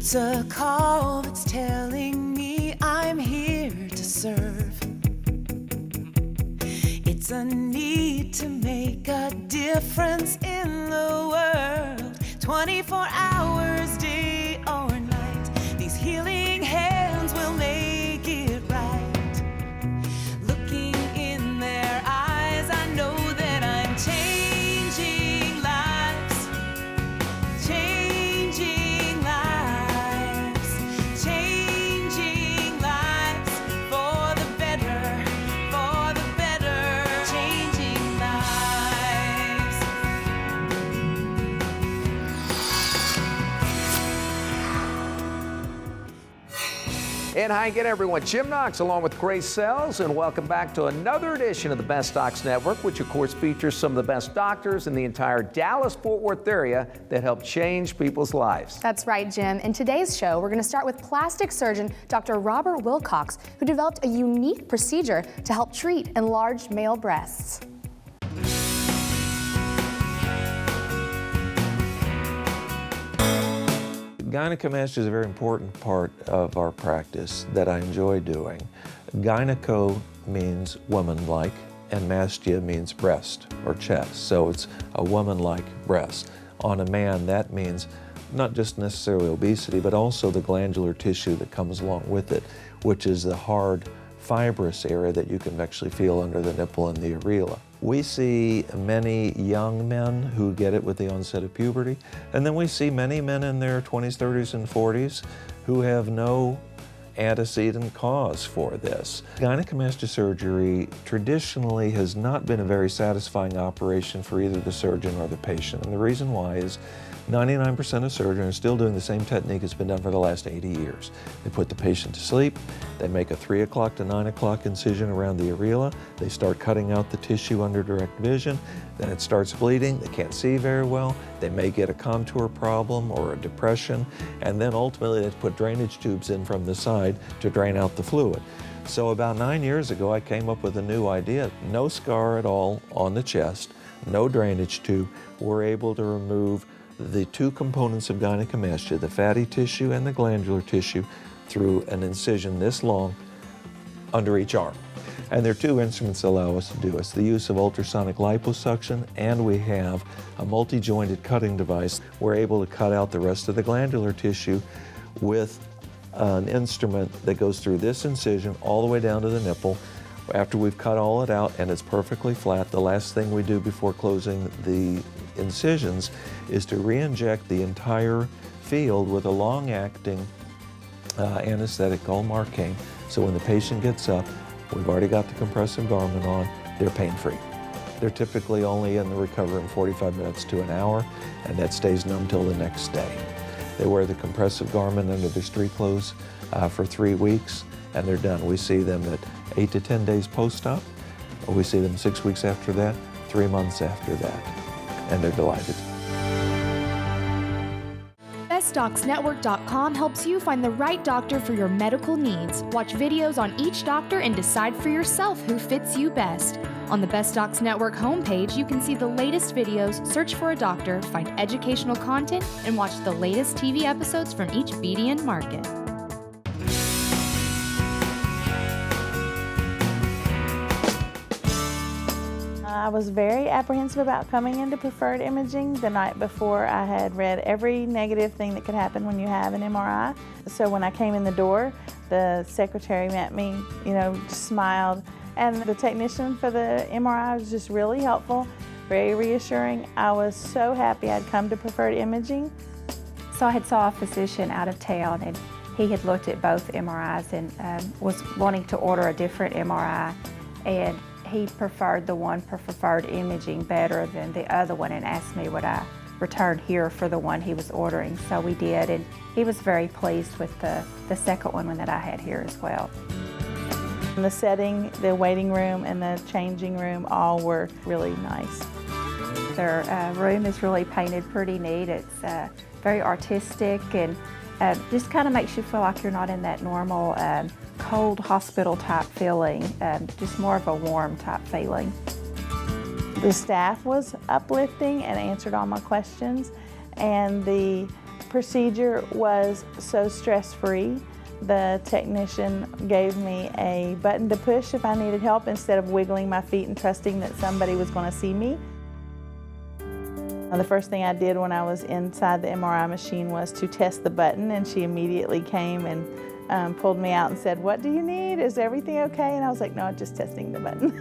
It's a call that's telling me I'm here to serve. It's a need to make a difference in the world. 24 hours, day or night, these healing hands will make it right. Looking in their eyes, I know that I'm changing lives, changing lives, changing lives for the better, changing lives. And hi again, everyone. Jim Knox along with Grace Sells, and welcome back to another edition of the Best Docs Network, which of course features some of the best doctors in the entire Dallas-Fort Worth area that help change people's lives. That's right, Jim. In today's show, we're going to start with plastic surgeon Dr. Robert Wilcox, who developed a unique procedure to help treat enlarged male breasts. Gynecomastia is a very important part of our practice that I enjoy doing. Gyneco means woman-like, and mastia means breast or chest, so it's a woman-like breast. On a man, that means not just necessarily obesity, but also the glandular tissue that comes along with it, which is the hard, fibrous area that you can actually feel under the nipple and the areola. We see many young men who get it with the onset of puberty, and then we see many men in their 20s, 30s, and 40s who have no antecedent cause for this. Gynecomastia surgery traditionally has not been a very satisfying operation for either the surgeon or the patient, and the reason why is 99% of surgeons are still doing the same technique that's been done for the last 80 years. They put the patient to sleep, they make a 3 o'clock to 9 o'clock incision around the areola, they start cutting out the tissue under direct vision, then it starts bleeding, they can't see very well, they may get a contour problem or a depression, and then ultimately they put drainage tubes in from the side to drain out the fluid. So about 9 years ago I came up with a new idea. No scar at all on the chest, no drainage tube. We're able to remove the two components of gynecomastia, the fatty tissue and the glandular tissue, through an incision this long under each arm. And there are two instruments that allow us to do this: the use of ultrasonic liposuction, and we have a multi-jointed cutting device. We're able to cut out the rest of the glandular tissue with an instrument that goes through this incision all the way down to the nipple. After we've cut all it out and it's perfectly flat, the last thing we do before closing the incisions is to re-inject the entire field with a long-acting anesthetic called Marcaine. So when the patient gets up, we've already got the compressive garment on, they're pain-free. They're typically only in the recovery room 45 minutes to an hour, and that stays numb till the next day. They wear the compressive garment under their street clothes for 3 weeks, and they're done. We see them at 8 to 10 days post-op. We see them 6 weeks after that, 3 months after that, and they're delighted. BestDocsNetwork.com helps you find the right doctor for your medical needs. Watch videos on each doctor and decide for yourself who fits you best. On the Best Docs Network homepage, you can see the latest videos, search for a doctor, find educational content, and watch the latest TV episodes from each BDN market. I was very apprehensive about coming into preferred imaging. The night before, I had read every negative thing that could happen when you have an MRI. So when I came in the door, the secretary met me, just smiled. And the technician for the MRI was just really helpful, very reassuring. I was so happy I'd come to preferred imaging. So I had saw a physician out of town, and he had looked at both MRIs and was wanting to order a different MRI. And he preferred the one for preferred imaging better than the other one, and asked me would I return here for the one he was ordering. So we did, and he was very pleased with the second one that I had here as well. The setting, the waiting room, and the changing room all were really nice. Their room is really painted pretty neat. It's very artistic, and just kind of makes you feel like you're not in that normal cold hospital type feeling, just more of a warm type feeling. The staff was uplifting and answered all my questions, and the procedure was so stress-free. The technician gave me a button to push if I needed help instead of wiggling my feet and trusting that somebody was going to see me. The first thing I did when I was inside the MRI machine was to test the button, and she immediately came and pulled me out and said, "What do you need? Is everything okay?" And I was like, "No, I'm just testing the button."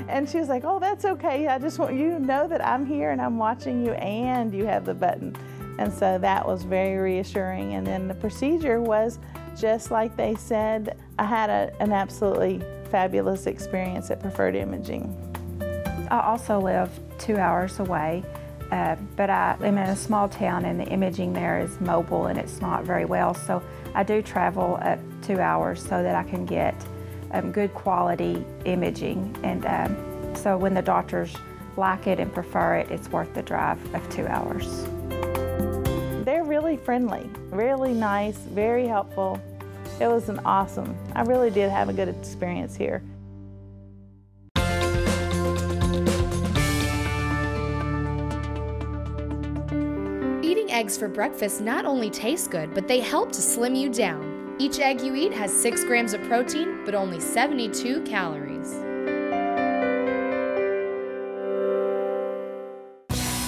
And she was like, "Oh, that's okay. I just want you to know that I'm here and I'm watching you and you have the button." And so that was very reassuring. And then the procedure was just like they said. I had an absolutely fabulous experience at Preferred Imaging. I also live 2 hours away, but I am in a small town and the imaging there is mobile and it's not very well. So I do travel up 2 hours so that I can get good quality imaging. And so when the doctors like it and prefer it, it's worth the drive of 2 hours. They're really friendly, really nice, very helpful. It was I really did have a good experience here. Eating eggs for breakfast not only tastes good, but they help to slim you down. Each egg you eat has 6 grams of protein, but only 72 calories.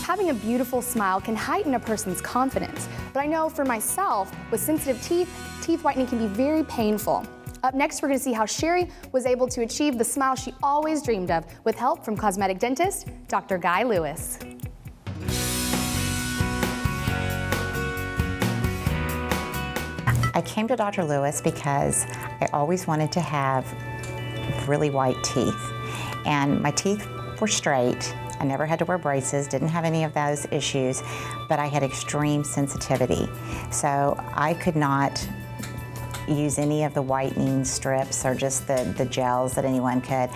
Having a beautiful smile can heighten a person's confidence, but I know for myself, with sensitive teeth, teeth whitening can be very painful. Up next, we're going to see how Sherry was able to achieve the smile she always dreamed of with help from cosmetic dentist, Dr. Guy Lewis. I came to Dr. Lewis because I always wanted to have really white teeth, and my teeth were straight. I never had to wear braces, didn't have any of those issues, but I had extreme sensitivity. So I could not use any of the whitening strips or just the gels that anyone could.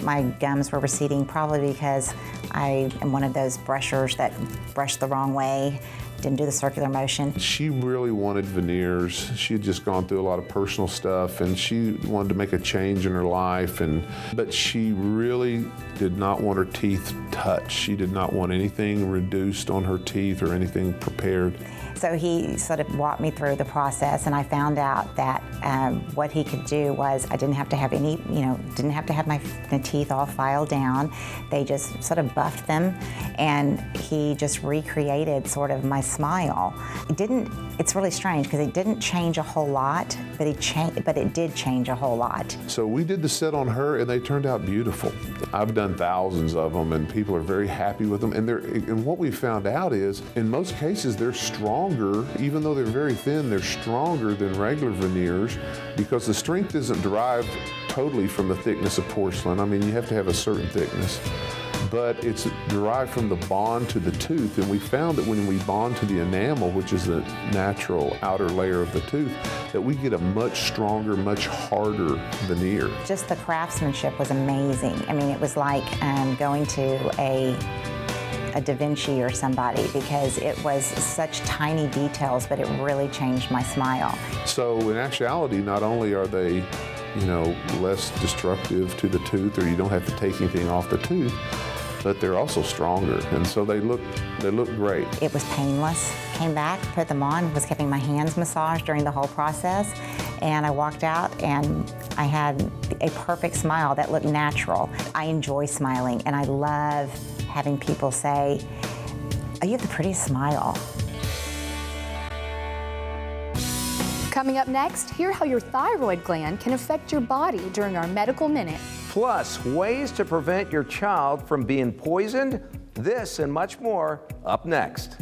My gums were receding probably because I am one of those brushers that brush the wrong way, didn't do the circular motion. She really wanted veneers. She had just gone through a lot of personal stuff and she wanted to make a change in her life, but she really did not want her teeth touched. She did not want anything reduced on her teeth or anything prepared. So he sort of walked me through the process, and I found out that what he could do was I didn't have to have any, didn't have to have my teeth all filed down. They just sort of buffed them, and he just recreated sort of my smile. It's really strange because it didn't change a whole lot, but it did change a whole lot. So we did the set on her, and they turned out beautiful. I've done thousands of them, and people are very happy with them. And what we found out is, in most cases, they're stronger. Even though they're very thin, they're stronger than regular veneers because the strength isn't derived totally from the thickness of porcelain. I mean, you have to have a certain thickness, but it's derived from the bond to the tooth. And we found that when we bond to the enamel, which is the natural outer layer of the tooth, that we get a much stronger, much harder veneer. Just the craftsmanship was amazing. I mean, it was like going to a Da Vinci or somebody, because it was such tiny details, but it really changed my smile. So in actuality, not only are they, less destructive to the tooth, or you don't have to take anything off the tooth, but they're also stronger, and so they look great. It was painless. Came back, put them on, was getting my hands massaged during the whole process, and I walked out and I had a perfect smile that looked natural. I enjoy smiling, and I love having people say, "Oh, you have the prettiest smile." Coming up next, hear how your thyroid gland can affect your body during our Medical Minute. Plus, ways to prevent your child from being poisoned. This and much more up next.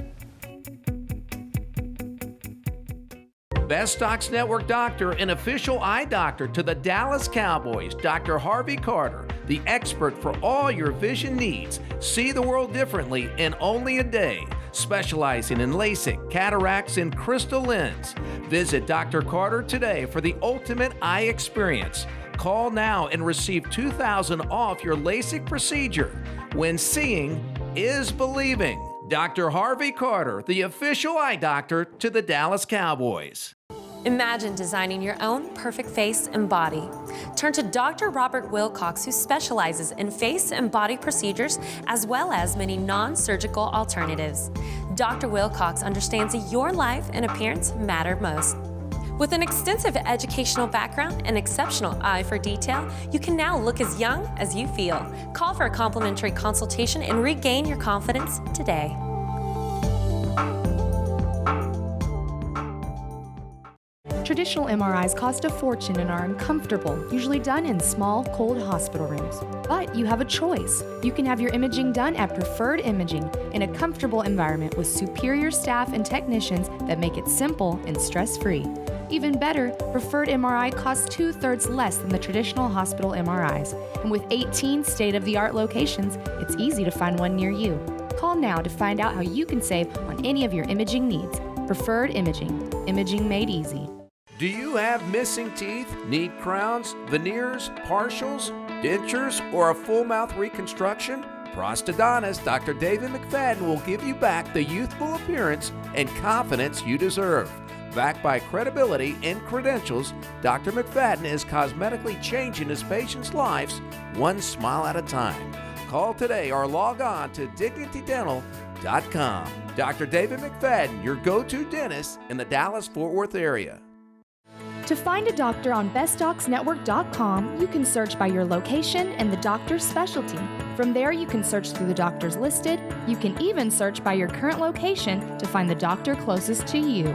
Best Docs Network doctor and official eye doctor to the Dallas Cowboys, Dr. Harvey Carter, the expert for all your vision needs. See the world differently in only a day. Specializing in LASIK, cataracts, and crystal lens. Visit Dr. Carter today for the ultimate eye experience. Call now and receive $2,000 off your LASIK procedure. When seeing is believing. Dr. Harvey Carter, the official eye doctor to the Dallas Cowboys. Imagine designing your own perfect face and body. Turn to Dr. Robert Wilcox, who specializes in face and body procedures as well as many non-surgical alternatives. Dr. Wilcox understands that your life and appearance matter most. With an extensive educational background and exceptional eye for detail, you can now look as young as you feel. Call for a complimentary consultation and regain your confidence today. Traditional MRIs cost a fortune and are uncomfortable, usually done in small, cold hospital rooms. But you have a choice. You can have your imaging done at Preferred Imaging in a comfortable environment with superior staff and technicians that make it simple and stress-free. Even better, Preferred MRI costs 2/3 less than the traditional hospital MRIs. And with 18 state-of-the-art locations, it's easy to find one near you. Call now to find out how you can save on any of your imaging needs. Preferred Imaging. Imaging made easy. Do you have missing teeth, need crowns, veneers, partials, dentures, or a full mouth reconstruction? Prosthodontist Dr. David McFadden will give you back the youthful appearance and confidence you deserve. Backed by credibility and credentials, Dr. McFadden is cosmetically changing his patients' lives one smile at a time. Call today or log on to dignitydental.com. Dr. David McFadden, your go-to dentist in the Dallas-Fort Worth area. To find a doctor on bestdocsnetwork.com, you can search by your location and the doctor's specialty. From there, you can search through the doctors listed. You can even search by your current location to find the doctor closest to you.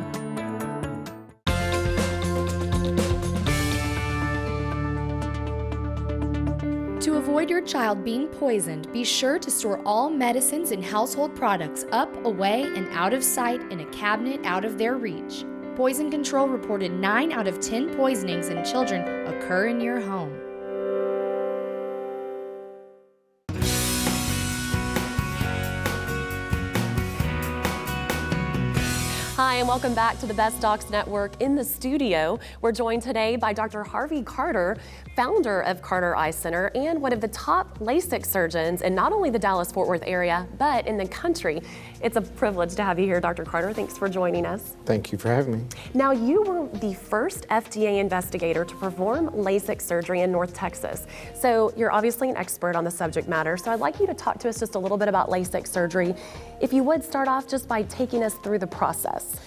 To avoid your child being poisoned, be sure to store all medicines and household products up, away, and out of sight in a cabinet out of their reach. Poison Control reported 9 out of 10 poisonings in children occur in your home. Hi, and welcome back to the Best Docs Network. In the studio, we're joined today by Dr. Harvey Carter, founder of Carter Eye Center and one of the top Lasik surgeons in not only the Dallas-Fort Worth area, but in the country. It's a privilege to have you here, Dr. Carter. Thanks for joining us. Thank you for having me. Now, you were the first FDA investigator to perform Lasik surgery in North Texas. So you're obviously an expert on the subject matter. So I'd like you to talk to us just a little bit about Lasik surgery. If you would start off just by taking us through the process.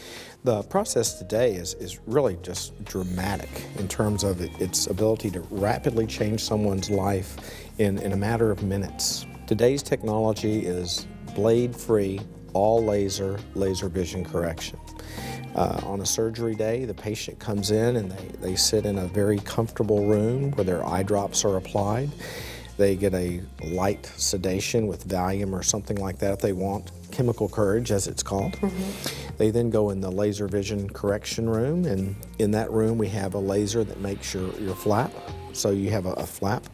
The process today is really just dramatic in terms of its ability to rapidly change someone's life in a matter of minutes. Today's technology is blade-free, all laser vision correction. On a surgery day, the patient comes in and they sit in a very comfortable room where their eye drops are applied. They get a light sedation with Valium or something like that if they want, chemical courage as it's called. They then go in the laser vision correction room, and in that room we have a laser that makes your flap, so you have a flap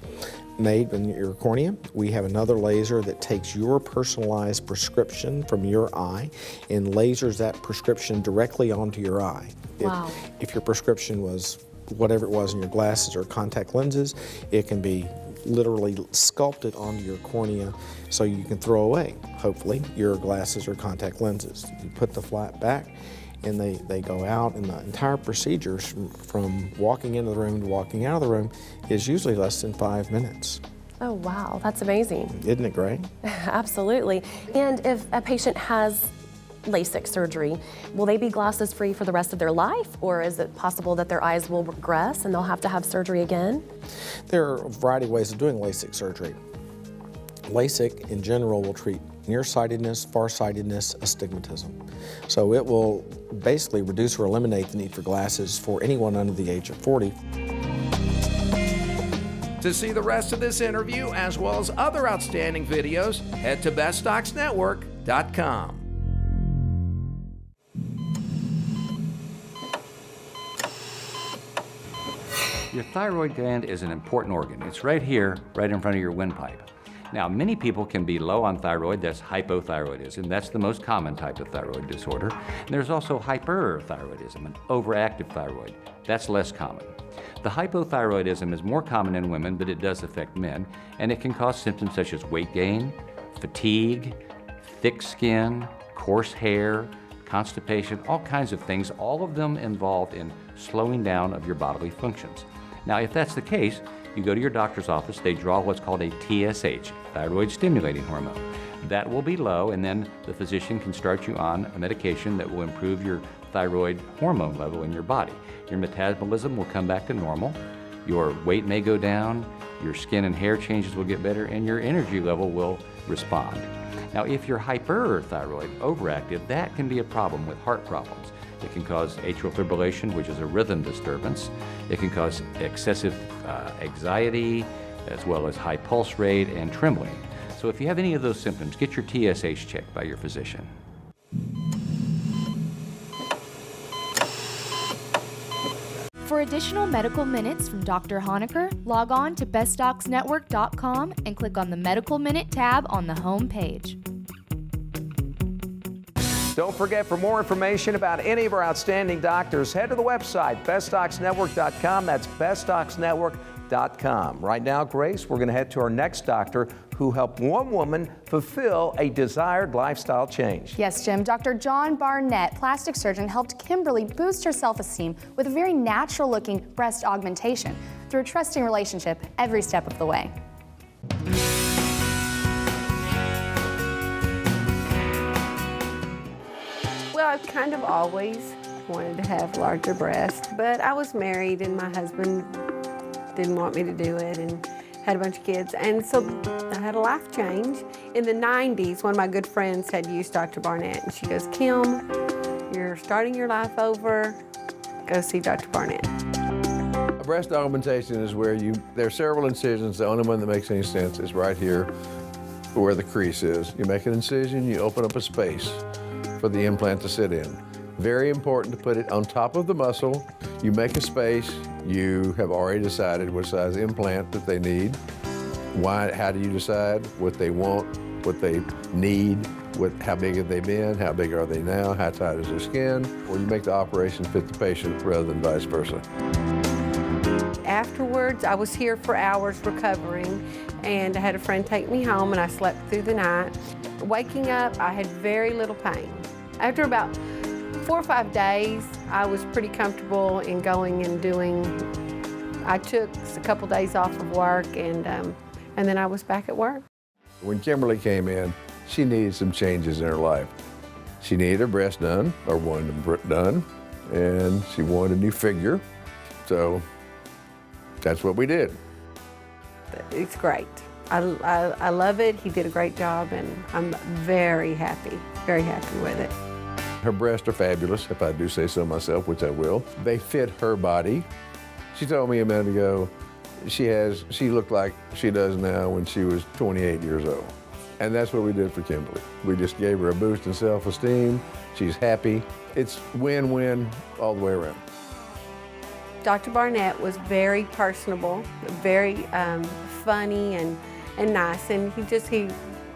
made in your cornea. We have another laser that takes your personalized prescription from your eye and lasers that prescription directly onto your eye. Wow. If your prescription was whatever it was in your glasses or contact lenses, it can be literally sculpted onto your cornea so you can throw away, hopefully, your glasses or contact lenses. You put the flap back and they go out, and the entire procedure from walking into the room to walking out of the room is usually less than 5 minutes. Oh, wow, that's amazing. Isn't it great? Absolutely. And if a patient has Lasik surgery, will they be glasses free for the rest of their life, or is it possible that their eyes will regress and they'll have to have surgery again? There are a variety of ways of doing Lasik surgery. Lasik in general will treat nearsightedness, farsightedness, astigmatism. So it will basically reduce or eliminate the need for glasses for anyone under the age of 40. To see the rest of this interview, as well as other outstanding videos, head to bestdocsnetwork.com. Your thyroid gland is an important organ. It's right here, right in front of your windpipe. Now, many people can be low on thyroid. That's hypothyroidism. That's the most common type of thyroid disorder. And there's also hyperthyroidism, an overactive thyroid. That's less common. The hypothyroidism is more common in women, but it does affect men, and it can cause symptoms such as weight gain, fatigue, thick skin, coarse hair, constipation, all kinds of things, all of them involved in slowing down of your bodily functions. Now, if that's the case, you go to your doctor's office, they draw what's called a TSH, thyroid stimulating hormone. That will be low, and then the physician can start you on a medication that will improve your thyroid hormone level in your body. Your metabolism will come back to normal, your weight may go down, your skin and hair changes will get better, and your energy level will respond. Now, if you're hyperthyroid, overactive, that can be a problem with heart problems. It can cause atrial fibrillation, which is a rhythm disturbance. It can cause excessive anxiety, as well as high pulse rate and trembling. So if you have any of those symptoms, get your TSH checked by your physician. For additional medical minutes from Dr. Honaker, log on to bestdocsnetwork.com and click on the Medical Minute tab on the home page. Don't forget, for more information about any of our outstanding doctors, head to the website, bestdocsnetwork.com. That's bestdocsnetwork.com. Right now, Grace, we're going to head to our next doctor who helped one woman fulfill a desired lifestyle change. Yes, Jim. Dr. John Barnett, plastic surgeon, helped Kimberly boost her self-esteem with a very natural-looking breast augmentation through a trusting relationship every step of the way. Well, I've kind of always wanted to have larger breasts, but I was married and my husband didn't want me to do it and had a bunch of kids. And so I had a life change. In the 90s, one of my good friends had used Dr. Barnett, and she goes, Kim, you're starting your life over, go see Dr. Barnett. A breast augmentation is where there are several incisions. The only one that makes any sense is right here where the crease is. You make an incision, you open up a space for the implant to sit in. Very important to put it on top of the muscle. You make a space, you have already decided what size implant that they need. Why? How do you decide what they want, what they need, how big have they been, how big are they now, how tight is their skin? Or you make the operation fit the patient rather than vice versa. Afterwards, I was here for hours recovering, and I had a friend take me home, and I slept through the night. Waking up, I had very little pain. After about 4 or 5 days, I was pretty comfortable in going and doing. I took a couple days off of work, and then I was back at work. When Kimberly came in, she needed some changes in her life. She needed her breast done, or wanted them done, and she wanted a new figure. So that's what we did. It's great. I love it. He did a great job, and I'm very happy with it. Her breasts are fabulous, if I do say so myself, which I will. They fit her body. She told me a minute ago she looked like she does now when she was 28 years old. And that's what we did for Kimberly. We just gave her a boost in self-esteem. She's happy. It's win-win all the way around. Dr. Barnett was very personable, very funny and nice, and he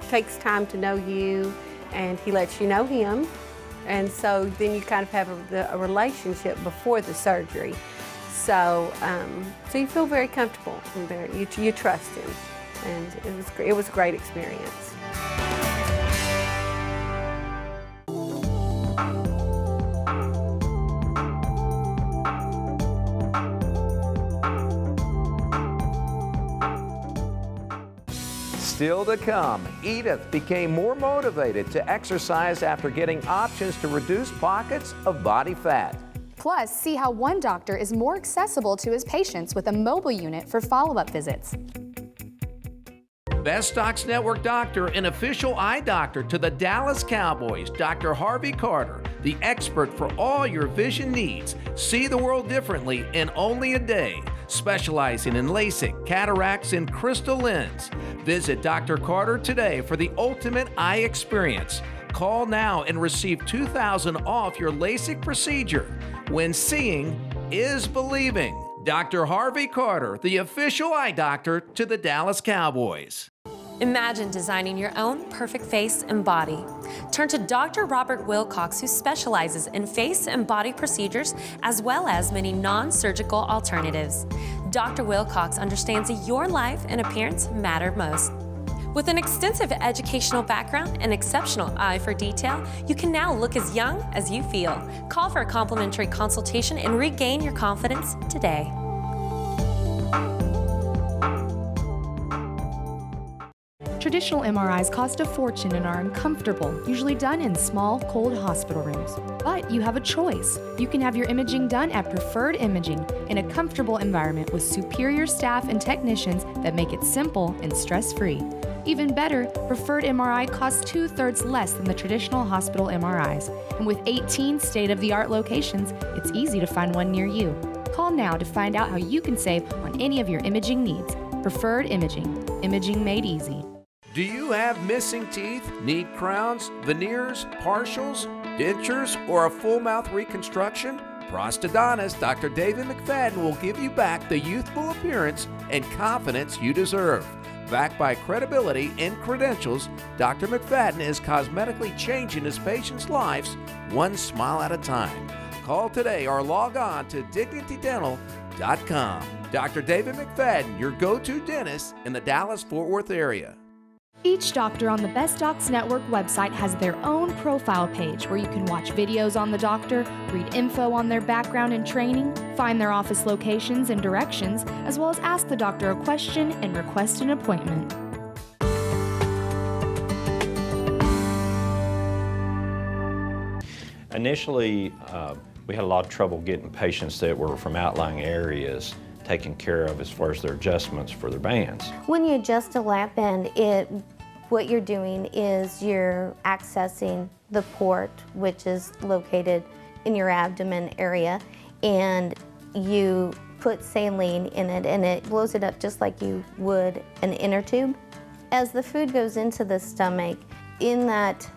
takes time to know you, and he lets you know him. And so then you kind of have a relationship before the surgery. So you feel very comfortable and you trust him. And it was a great experience. Still to come, Edith became more motivated to exercise after getting options to reduce pockets of body fat. Plus, see how one doctor is more accessible to his patients with a mobile unit for follow-up visits. Best Docs Network doctor and official eye doctor to the Dallas Cowboys, Dr. Harvey Carter, the expert for all your vision needs. See the world differently in only a day. Specializing in LASIK, cataracts, and crystal lens. Visit Dr. Carter today for the ultimate eye experience. Call now and receive $2,000 off your LASIK procedure. When seeing is believing. Dr. Harvey Carter, the official eye doctor to the Dallas Cowboys. Imagine designing your own perfect face and body. Turn to Dr. Robert Wilcox, who specializes in face and body procedures, as well as many non-surgical alternatives. Dr. Wilcox understands that your life and appearance matter most. With an extensive educational background and exceptional eye for detail, you can now look as young as you feel. Call for a complimentary consultation and regain your confidence today. Traditional MRIs cost a fortune and are uncomfortable, usually done in small, cold hospital rooms. But you have a choice. You can have your imaging done at Preferred Imaging in a comfortable environment with superior staff and technicians that make it simple and stress-free. Even better, Preferred MRI costs 2/3 less than the traditional hospital MRIs. And with 18 state-of-the-art locations, it's easy to find one near you. Call now to find out how you can save on any of your imaging needs. Preferred Imaging. Imaging made easy. Do you have missing teeth, need crowns, veneers, partials, dentures, or a full mouth reconstruction? Prosthodontist Dr. David McFadden will give you back the youthful appearance and confidence you deserve. Backed by credibility and credentials, Dr. McFadden is cosmetically changing his patients' lives one smile at a time. Call today or log on to dignitydental.com. Dr. David McFadden, your go-to dentist in the Dallas-Fort Worth area. Each doctor on the Best Docs Network website has their own profile page where you can watch videos on the doctor, read info on their background and training, find their office locations and directions, as well as ask the doctor a question and request an appointment. Initially, we had a lot of trouble getting patients that were from outlying areas taken care of as far as their adjustments for their bands. When you adjust a lap band, what you're doing is you're accessing the port, which is located in your abdomen area, and you put saline in it, and it blows it up just like you would an inner tube. As the food goes into the stomach, in that,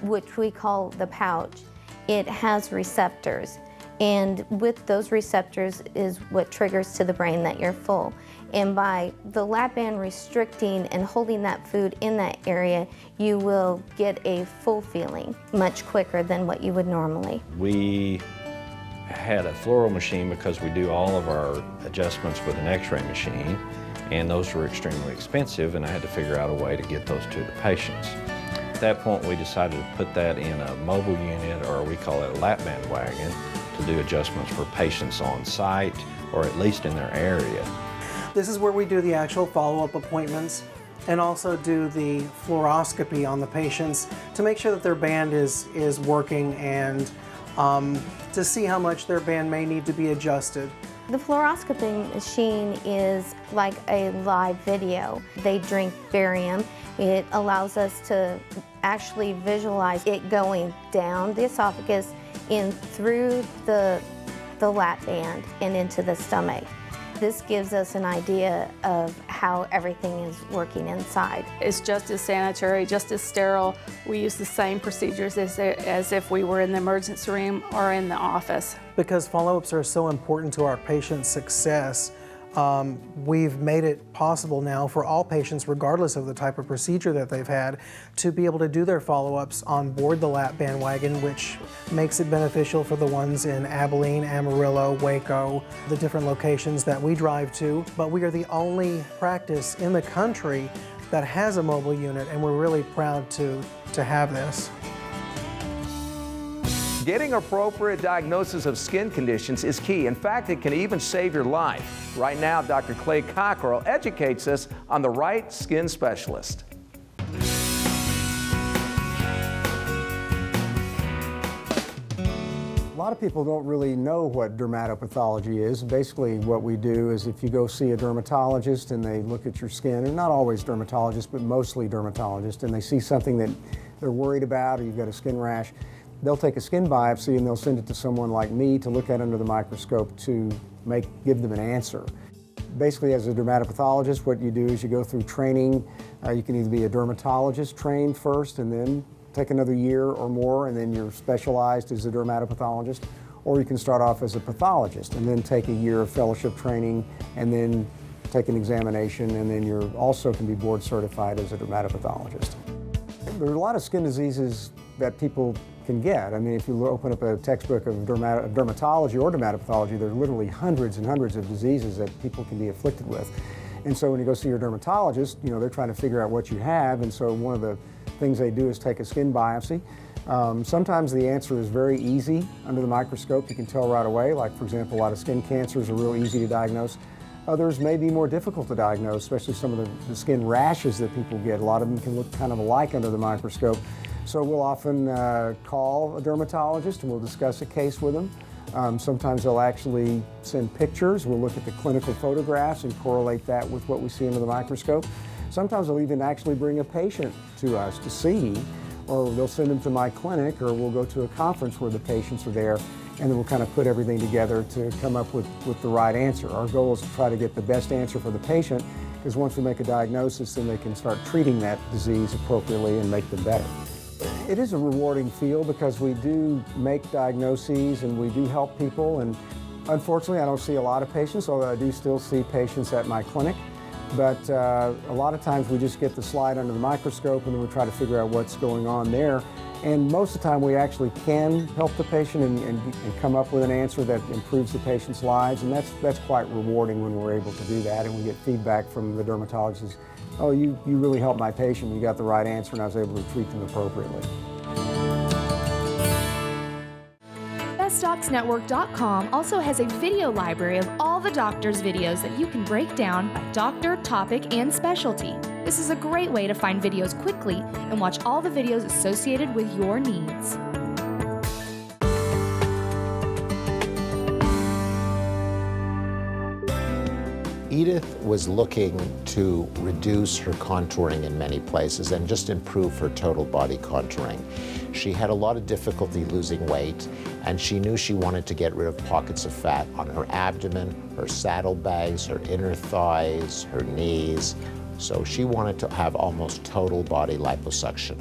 which we call the pouch, it has receptors. And with those receptors is what triggers to the brain that you're full. And by the lap band restricting and holding that food in that area, you will get a full feeling much quicker than what you would normally. We had a fluoro machine because we do all of our adjustments with an x-ray machine, and those were extremely expensive, and I had to figure out a way to get those to the patients. At that point, we decided to put that in a mobile unit, or we call it a lap band wagon, to do adjustments for patients on site or at least in their area. This is where we do the actual follow-up appointments and also do the fluoroscopy on the patients to make sure that their band is working and to see how much their band may need to be adjusted. The fluoroscopy machine is like a live video. They drink barium. It allows us to actually visualize it going down the esophagus, in through the lap band and into the stomach. This gives us an idea of how everything is working inside. It's just as sanitary, just as sterile. We use the same procedures as if we were in the emergency room or in the office. Because follow-ups are so important to our patients' success, we've made it possible now for all patients, regardless of the type of procedure that they've had, to be able to do their follow-ups on board the lap band wagon, which makes it beneficial for the ones in Abilene, Amarillo, Waco, the different locations that we drive to. But we are the only practice in the country that has a mobile unit, and we're really proud to have this. Getting appropriate diagnosis of skin conditions is key. In fact, it can even save your life. Right now, Dr. Clay Cockerell educates us on the right skin specialist. A lot of people don't really know what dermatopathology is. Basically, what we do is if you go see a dermatologist and they look at your skin, and not always dermatologists, but mostly dermatologists, and they see something that they're worried about, or you've got a skin rash, they'll take a skin biopsy and they'll send it to someone like me to look at under the microscope to give them an answer. Basically, as a dermatopathologist, what you do is you go through training. You can either be a dermatologist trained first and then take another year or more and then you're specialized as a dermatopathologist, or you can start off as a pathologist and then take a year of fellowship training and then take an examination, and then you also can be board certified as a dermatopathologist. There are a lot of skin diseases that people can get. I mean, if you open up a textbook of dermatology or dermatopathology, there are literally hundreds and hundreds of diseases that people can be afflicted with. And so when you go see your dermatologist, you know, they're trying to figure out what you have, and so one of the things they do is take a skin biopsy. Sometimes the answer is very easy under the microscope. You can tell right away, like for example, a lot of skin cancers are real easy to diagnose. Others may be more difficult to diagnose, especially some of the skin rashes that people get. A lot of them can look kind of alike under the microscope. So we'll often call a dermatologist and we'll discuss a case with them. Sometimes they'll actually send pictures. We'll look at the clinical photographs and correlate that with what we see under the microscope. Sometimes they'll even actually bring a patient to us to see, or they'll send them to my clinic, or we'll go to a conference where the patients are there, and then we'll kind of put everything together to come up with the right answer. Our goal is to try to get the best answer for the patient, because once we make a diagnosis, then they can start treating that disease appropriately and make them better. It is a rewarding field because we do make diagnoses and we do help people, and unfortunately I don't see a lot of patients, although I do still see patients at my clinic. But a lot of times we just get the slide under the microscope and then we try to figure out what's going on there. And most of the time we actually can help the patient and come up with an answer that improves the patient's lives, and that's quite rewarding when we're able to do that, and we get feedback from the dermatologists. Oh, you really helped my patient, you got the right answer, and I was able to treat them appropriately. BestDocsNetwork.com also has a video library of all the doctors' videos that you can break down by doctor, topic, and specialty. This is a great way to find videos quickly and watch all the videos associated with your needs. Edith was looking to reduce her contouring in many places and just improve her total body contouring. She had a lot of difficulty losing weight, and she knew she wanted to get rid of pockets of fat on her abdomen, her saddlebags, her inner thighs, her knees. So she wanted to have almost total body liposuction.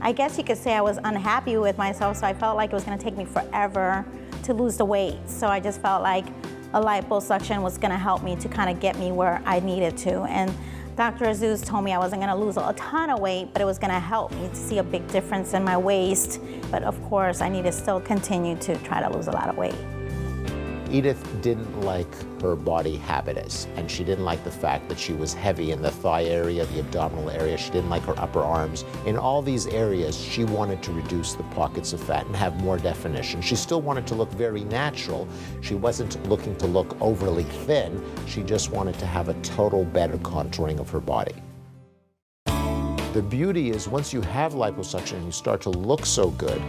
I guess you could say I was unhappy with myself, so I felt like it was going to take me forever to lose the weight. So I just felt like a liposuction was going to help me to kind of get me where I needed to. And Dr. Azouz told me I wasn't going to lose a ton of weight, but it was going to help me to see a big difference in my waist. But of course, I need to still continue to try to lose a lot of weight. Edith didn't like her body habitus, and she didn't like the fact that she was heavy in the thigh area, the abdominal area. She didn't like her upper arms. In all these areas, she wanted to reduce the pockets of fat and have more definition. She still wanted to look very natural. She wasn't looking to look overly thin. She just wanted to have a total better contouring of her body. The beauty is once you have liposuction and you start to look so good,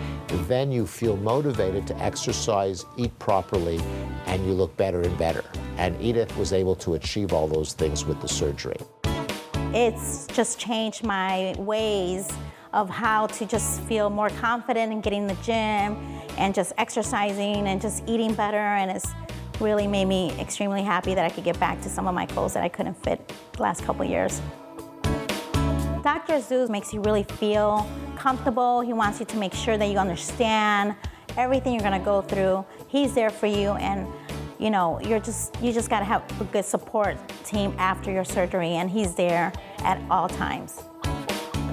then you feel motivated to exercise, eat properly, and you look better and better. And Edith was able to achieve all those things with the surgery. It's just changed my ways of how to just feel more confident in getting in the gym and just exercising and just eating better, and it's really made me extremely happy that I could get back to some of my clothes that I couldn't fit the last couple of years. Dr. Azouz makes you really feel comfortable. He wants you to make sure that you understand everything you're gonna go through. He's there for you, and you know, you just gotta have a good support team after your surgery, and he's there at all times.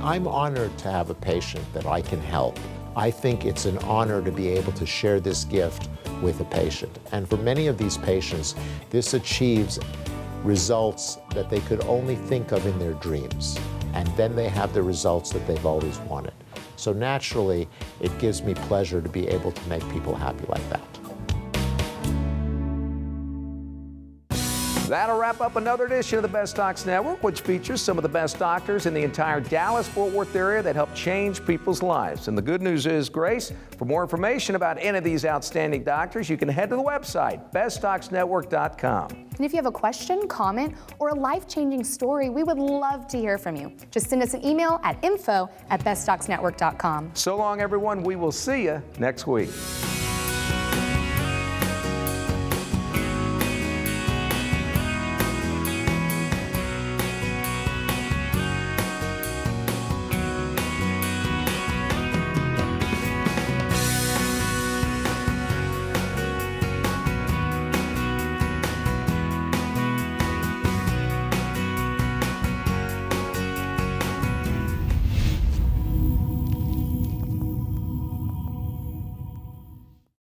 I'm honored to have a patient that I can help. I think it's an honor to be able to share this gift with a patient. And for many of these patients, this achieves results that they could only think of in their dreams. And then they have the results that they've always wanted. So naturally, it gives me pleasure to be able to make people happy like that. That'll wrap up another edition of the Best Docs Network, which features some of the best doctors in the entire Dallas-Fort Worth area that help change people's lives. And the good news is, Grace, for more information about any of these outstanding doctors, you can head to the website, bestdocsnetwork.com. And if you have a question, comment, or a life-changing story, we would love to hear from you. Just send us an email at info@bestdocsnetwork.com. So long, everyone. We will see you next week.